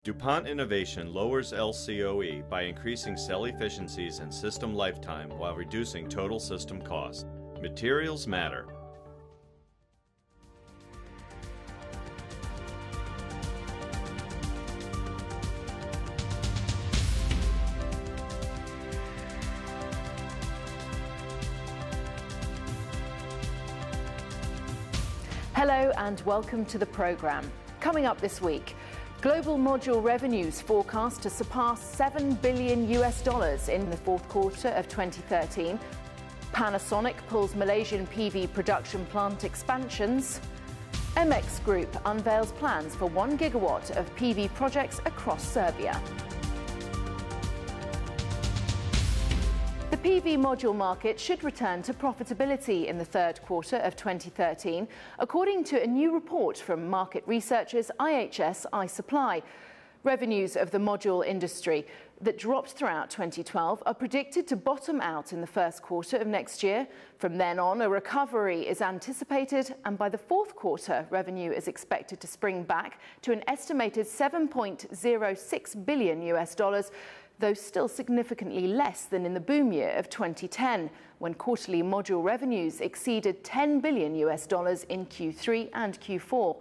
DuPont innovation lowers LCOE by increasing cell efficiencies and system lifetime while reducing total system cost. Materials matter. Hello and welcome to the program. Coming up this week, global module revenues forecast to surpass $7 billion in the fourth quarter of 2013. Panasonic pulls Malaysian PV production plant expansions. MX Group unveils plans for 1 gigawatt of PV projects across Serbia. The PV module market should return to profitability in the third quarter of 2013, according to a new report from market researchers IHS iSupply. Revenues of the module industry that dropped throughout 2012 are predicted to bottom out in the first quarter of next year. From then on, a recovery is anticipated, and by the fourth quarter, revenue is expected to spring back to an estimated $7.06 billion, though still significantly less than in the boom year of 2010, when quarterly module revenues exceeded $10 billion in Q3 and Q4.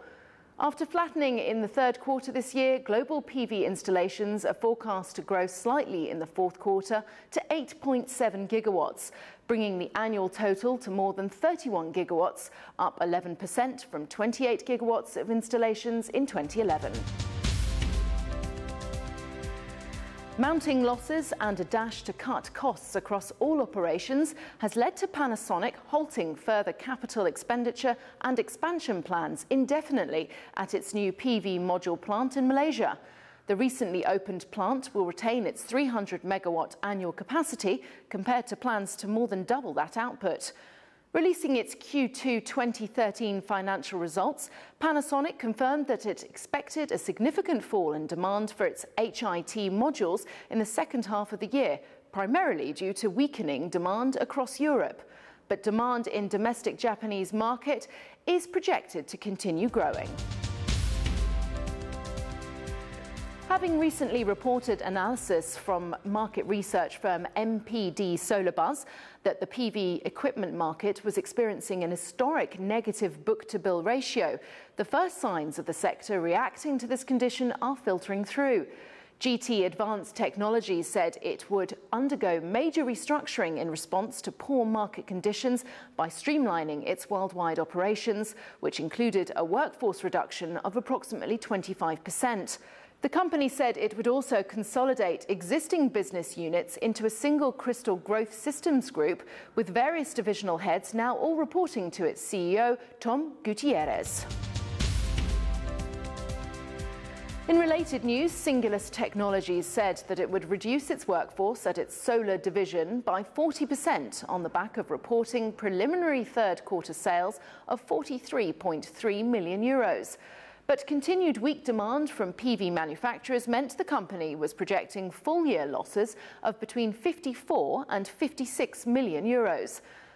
After flattening in the third quarter this year, global PV installations are forecast to grow slightly in the fourth quarter to 8.7 gigawatts, bringing the annual total to more than 31 gigawatts, up 11% from 28 gigawatts of installations in 2011. Mounting losses and a dash to cut costs across all operations has led to Panasonic halting further capital expenditure and expansion plans indefinitely at its new PV module plant in Malaysia. The recently opened plant will retain its 300 megawatt annual capacity compared to plans to more than double that output. Releasing its Q2 2013 financial results, Panasonic confirmed that it expected a significant fall in demand for its HIT modules in the second half of the year, primarily due to weakening demand across Europe. But demand in domestic Japanese market is projected to continue growing. Having recently reported analysis from market research firm MPD SolarBuzz that the PV equipment market was experiencing an historic negative book-to-bill ratio, the first signs of the sector reacting to this condition are filtering through. GT Advanced Technology said it would undergo major restructuring in response to poor market conditions by streamlining its worldwide operations, which included a workforce reduction of approximately 25%. The company said it would also consolidate existing business units into a single Crystal Growth Systems group, with various divisional heads now all reporting to its CEO, Tom Gutierrez. In related news, Singulus Technologies said that it would reduce its workforce at its solar division by 40% on the back of reporting preliminary third quarter sales of €43.3 million. But continued weak demand from PV manufacturers meant the company was projecting full-year losses of between €54 and €56 million.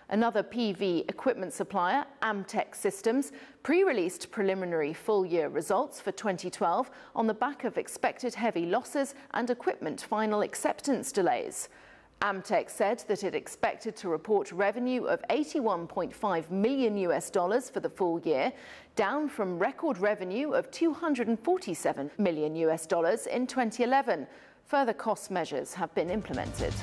Another PV equipment supplier, Amteksystems, pre-released preliminary full-year results for 2012 on the back of expected heavy losses and equipment final acceptance delays. Amtek said that it expected to report revenue of $81.5 million for the full year, down from record revenue of $247 million in 2011. Further cost measures have been implemented.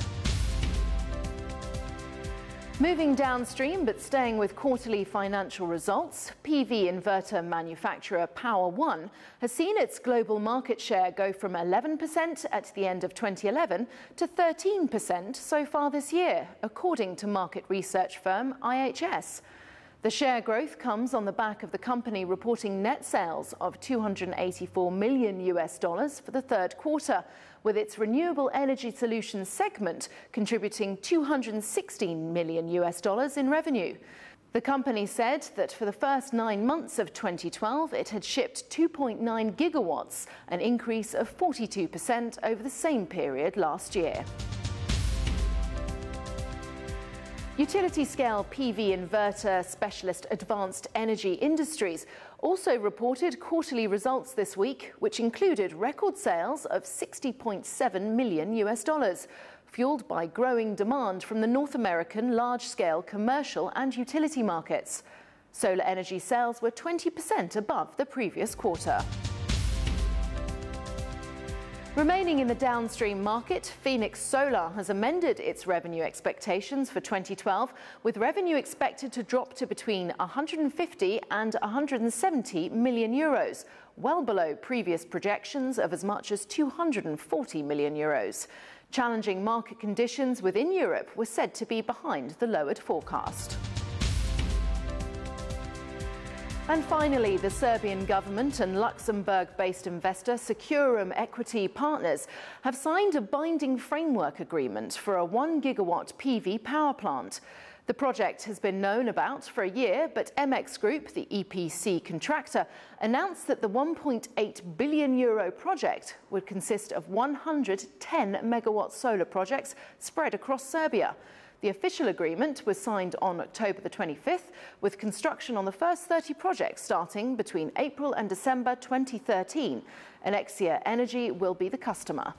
Moving downstream, but staying with quarterly financial results, PV inverter manufacturer Powerone has seen its global market share go from 11% at the end of 2011 to 13% so far this year, according to market research firm IHS. The share growth comes on the back of the company reporting net sales of $284 million for the third quarter, with its renewable energy solutions segment contributing $216 million in revenue. The company said that for the first 9 months of 2012, it had shipped 2.9 gigawatts, an increase of 42% over the same period last year. Utility-scale PV inverter specialist Advanced Energy Industries also reported quarterly results this week, which included record sales of $60.7 million, fueled by growing demand from the North American large-scale commercial and utility markets. Solar energy sales were 20% above the previous quarter. Remaining in the downstream market, Phoenix Solar has amended its revenue expectations for 2012, with revenue expected to drop to between 150 and 170 million euros, well below previous projections of as much as 240 million euros. Challenging market conditions within Europe were said to be behind the lowered forecast. And finally, the Serbian government and Luxembourg-based investor Securum Equity Partners have signed a binding framework agreement for a 1 gigawatt PV power plant. The project has been known about for a year, but MX Group, the EPC contractor, announced that the 1.8 billion euro project would consist of 110 megawatt solar projects spread across Serbia. The official agreement was signed on October the 25th, with construction on the first 30 projects starting between April and December 2013. Anexia Energy will be the customer.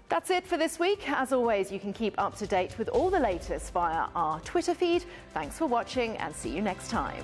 That's it for this week. As always, you can keep up to date with all the latest via our Twitter feed. Thanks for watching and see you next time.